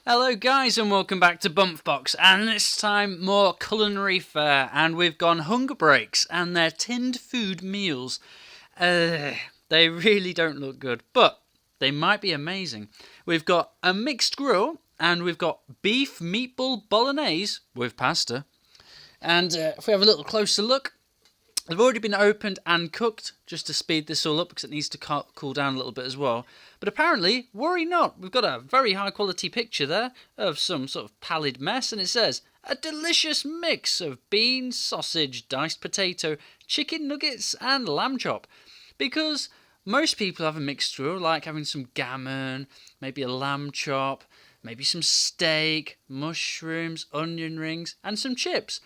Hello guys and welcome back to Bumf Box, and this time more culinary fare, and we've gone hunger breaks and they're tinned food meals. They really don't look good, but they might be amazing. We've got a mixed grill and we've got beef meatball bolognese with pasta. And if we have a little closer look, they've already been opened and cooked just to speed this all up because it needs to cool down a little bit as well. But apparently, worry not, we've got a very high quality picture there of some sort of pallid mess, and it says, a delicious mix of beans, sausage, diced potato, chicken nuggets and lamb chop. Because most people have a mixed grill, like having some gammon, maybe a lamb chop, maybe some steak, mushrooms, onion rings and some chips.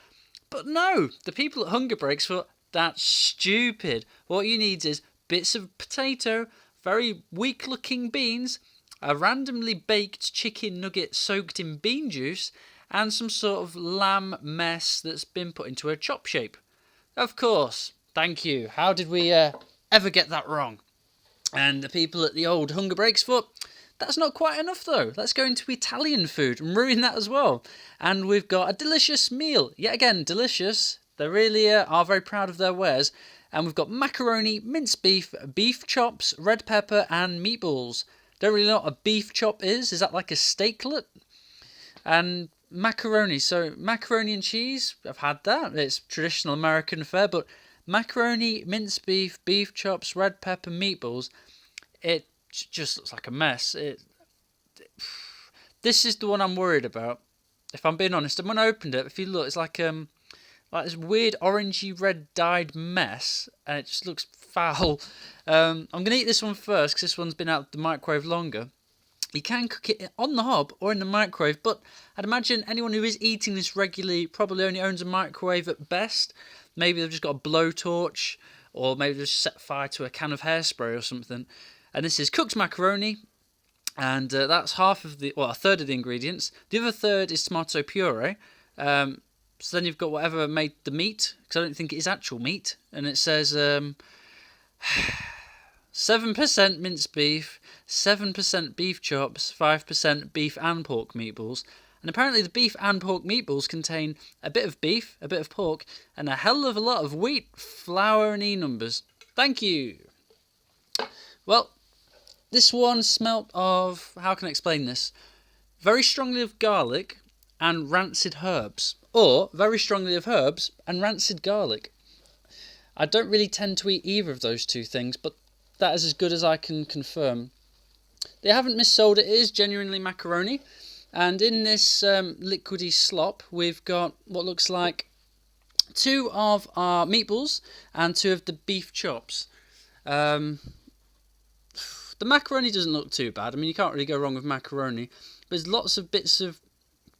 But no, the people at Hunger Breaks thought, that's stupid. What you need is bits of potato, very weak looking beans, a randomly baked chicken nugget soaked in bean juice, and some sort of lamb mess that's been put into a chop shape. Of course, thank you. How did we ever get that wrong? And the people at the old Hunger Breaks thought, that's not quite enough though. Let's go into Italian food and ruin that as well. And we've got a delicious meal. Yet again, delicious. They really are very proud of their wares. And we've got macaroni, minced beef, beef chops, red pepper and meatballs. Don't really know what a beef chop is. Is that like a steaklet? And macaroni. So macaroni and cheese, I've had that. It's traditional American fare. But macaroni, minced beef, beef chops, red pepper, meatballs. It just looks like a mess. This is the one I'm worried about. If I'm being honest, and when I opened it, if you look, it's like this weird orangey red dyed mess, and it just looks foul. I'm gonna eat this one first because this one's been out of the microwave longer. You can cook it on the hob or in the microwave, but I'd imagine anyone who is eating this regularly probably only owns a microwave at best. Maybe they've just got a blowtorch, or maybe they've just set fire to a can of hairspray or something. And this is cooked macaroni, and that's a third of the ingredients. The other third is tomato puree. So then you've got whatever made the meat, because I don't think it is actual meat. And it says 7% minced beef, 7% beef chops, 5% beef and pork meatballs. And apparently the beef and pork meatballs contain a bit of beef, a bit of pork, and a hell of a lot of wheat, flour and E-numbers. Thank you. Well, this one smelt of, how can I explain this? Very strongly of garlic and rancid herbs. Or very strongly of herbs and rancid garlic. I don't really tend to eat either of those two things, but that is as good as I can confirm. They haven't missold it. It is genuinely macaroni. And in this liquidy slop, we've got what looks like 2 of our meatballs and 2 of the beef chops. The macaroni doesn't look too bad. I mean, you can't really go wrong with macaroni. There's lots of bits of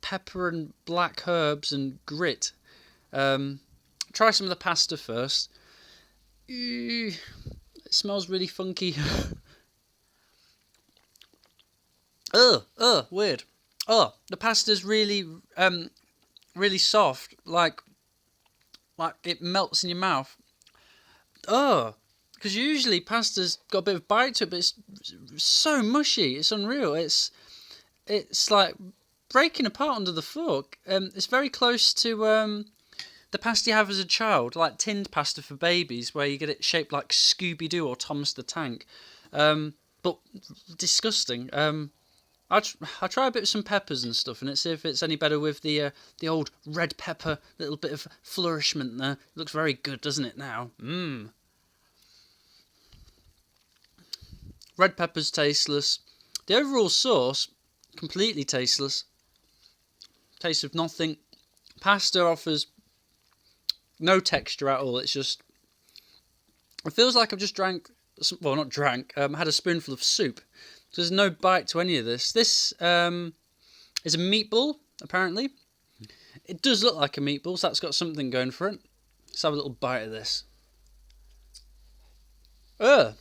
pepper and black herbs and grit. Try some of the pasta first. It smells really funky. Weird. The pasta's really really soft, like it melts in your mouth. Because usually pasta's got a bit of bite to it, but it's so mushy. It's unreal. It's like breaking apart under the fork. It's very close to the pasta you have as a child, like tinned pasta for babies, where you get it shaped like Scooby-Doo or Thomas the Tank. But disgusting. I'll try a bit of some peppers and stuff, and see if it's any better with the old red pepper, little bit of flourishment there. It looks very good, doesn't it now? Red pepper's tasteless. The overall sauce, completely tasteless. Taste of nothing. Pasta offers no texture at all. It's just, it feels like I've just had a spoonful of soup. So there's no bite to any of this. This is a meatball, apparently. It does look like a meatball, so that's got something going for it. Let's have a little bite of this. That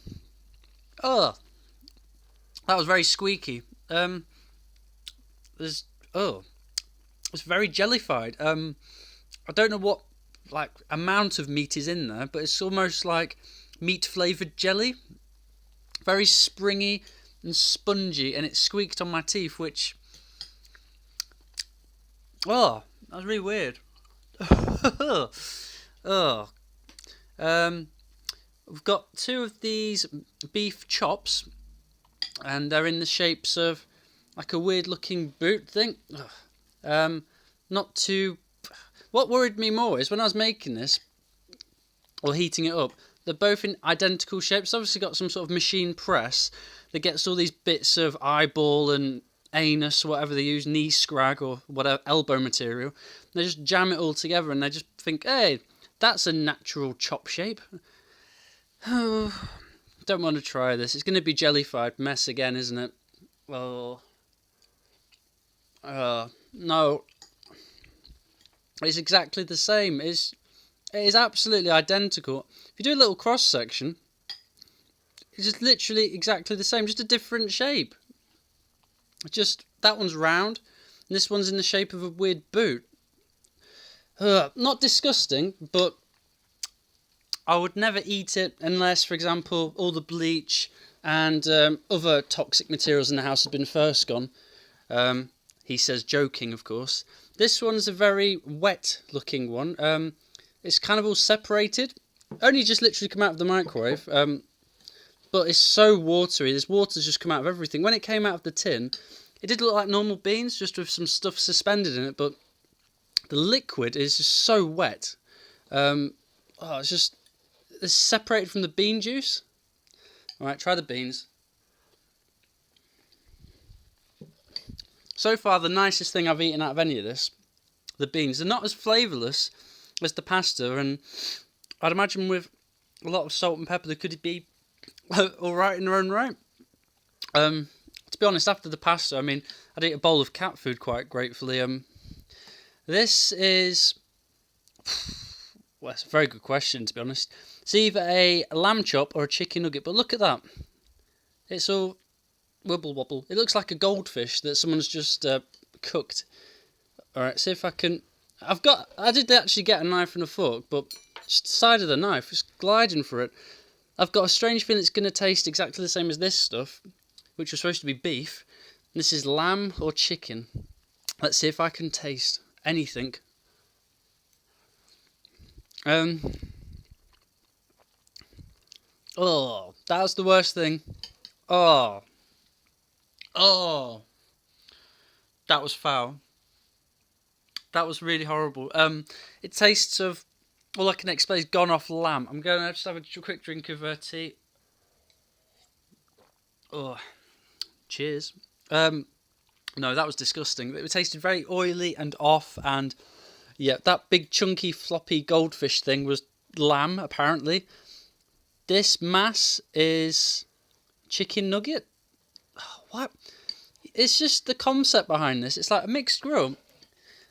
was very squeaky. It's very jellified. I don't know what amount of meat is in there, but it's almost like meat flavoured jelly. Very springy and spongy, and it squeaked on my teeth, which Oh, that was really weird. Oh, we've got two of these beef chops, and they're in the shapes of like a weird looking boot thing. Not too. What worried me more is when I was making this or heating it up, they're both in identical shapes. Obviously, got some sort of machine press that gets all these bits of eyeball and anus, whatever they use, knee scrag or whatever, elbow material. They just jam it all together and they just think, hey, that's a natural chop shape. Don't want to try this. It's going to be jellified mess again, isn't it? Oh, no. It's exactly the same. It is absolutely identical. If you do a little cross section, it's just literally exactly the same, just a different shape. Just that one's round, and this one's in the shape of a weird boot. Not disgusting, but I would never eat it unless, for example, all the bleach and other toxic materials in the house had been first gone. He says, joking, of course. This one's a very wet-looking one. It's kind of all separated. Only just literally come out of the microwave. But it's so watery. There's water's just come out of everything. When it came out of the tin, it did look like normal beans, just with some stuff suspended in it. But the liquid is just so wet. It's separated from the bean juice. All right, try the beans. So far, the nicest thing I've eaten out of any of this, the beans. They're not as flavourless as the pasta, and I'd imagine with a lot of salt and pepper, they could be all right in their own right. To be honest, after the pasta, I mean, I'd eat a bowl of cat food quite gratefully. This is... Well, it's a very good question, to be honest. It's either a lamb chop or a chicken nugget, but look at that. It's all wibble wobble. It looks like a goldfish that someone's just cooked. Alright, see if I can... I did actually get a knife and a fork, but just the side of the knife is gliding for it. I've got a strange feeling it's going to taste exactly the same as this stuff, which was supposed to be beef. This is lamb or chicken. Let's see if I can taste anything. Oh, that was the worst thing. Oh, that was foul. That was really horrible. It tastes of, all I can explain is gone off lamb. I'm going to just have a quick drink of tea. Oh, cheers. No, that was disgusting. It tasted very oily and off, and yeah, that big chunky floppy goldfish thing was lamb, apparently. This mass is chicken nugget. What? It's just the concept behind this. It's like a mixed grill.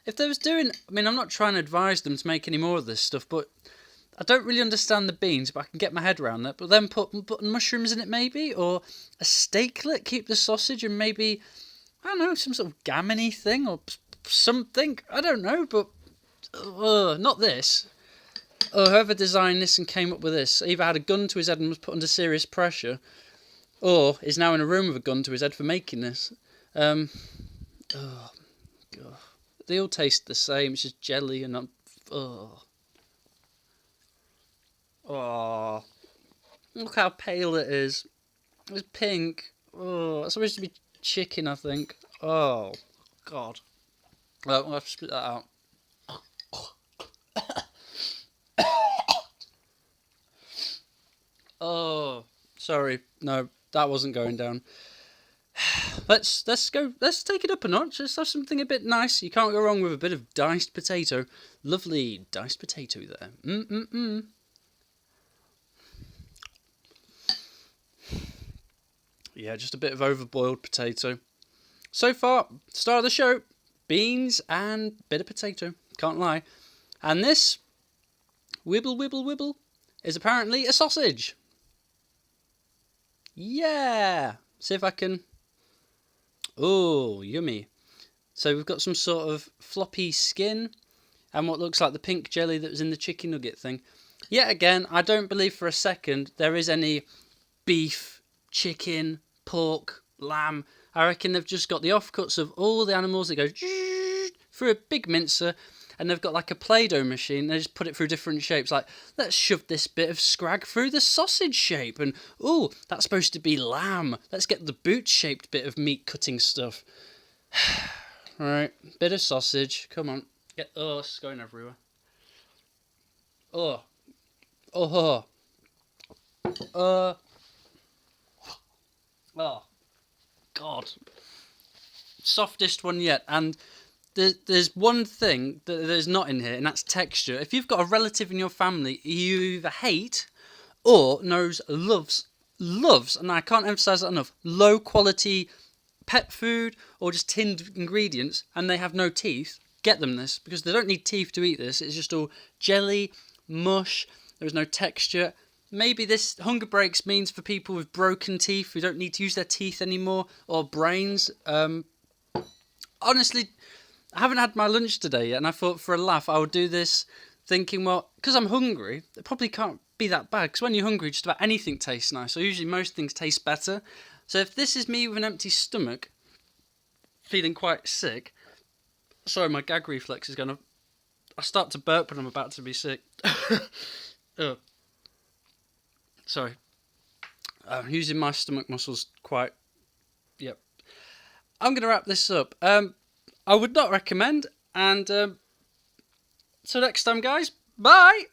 If they was doing... I mean, I'm not trying to advise them to make any more of this stuff, but I don't really understand the beans, but I can get my head around that. But then put mushrooms in it, maybe? Or a steaklet, keep the sausage, and maybe, I don't know, some sort of gammon-y thing, or something. I don't know, but... not this. Whoever designed this and came up with this either had a gun to his head and was put under serious pressure, or is now in a room with a gun to his head for making this. God. They all taste the same. It's just jelly and I'm... Look how pale it is. It's pink. It's supposed to be chicken, I think. Oh, God. Well, I'll have to spit that out. Oh, sorry. No, that wasn't going down. Let's take it up a notch. Let's have something a bit nice. You can't go wrong with a bit of diced potato. Lovely diced potato there. Yeah, just a bit of overboiled potato. So far, start of the show, beans and bit of potato. Can't lie. And this, wibble wibble wibble, is apparently a sausage. Yeah. See if I can... Oh, yummy. So we've got some sort of floppy skin and what looks like the pink jelly that was in the chicken nugget thing. Yet again, I don't believe for a second there is any beef, chicken, pork, lamb. I reckon they've just got the offcuts of all the animals that go through a big mincer, and they've got like a Play-Doh machine. They just put it through different shapes. Like, let's shove this bit of scrag through the sausage shape. And, oh, that's supposed to be lamb. Let's get the boot-shaped bit of meat cutting stuff. Right, bit of sausage. Come on. Oh, it's going everywhere. Oh. Oh. Oh. God. Softest one yet. And there's one thing that there's not in here, and that's texture. If you've got a relative in your family you either hate or loves, and I can't emphasize that enough, low quality pet food or just tinned ingredients, and they have no teeth, get them this, because they don't need teeth to eat this. It's just all jelly, mush, there's no texture. Maybe this hunger breaks means for people with broken teeth who don't need to use their teeth anymore, or brains. Honestly, I haven't had my lunch today yet, and I thought for a laugh I would do this, thinking, well, because I'm hungry, it probably can't be that bad, because when you're hungry, just about anything tastes nice, or usually most things taste better. So if this is me with an empty stomach, feeling quite sick, sorry, my gag reflex is going to, I start to burp when I'm about to be sick. Sorry. I'm using my stomach muscles quite, yep. I'm going to wrap this up. I would not recommend, and so next time, guys, bye!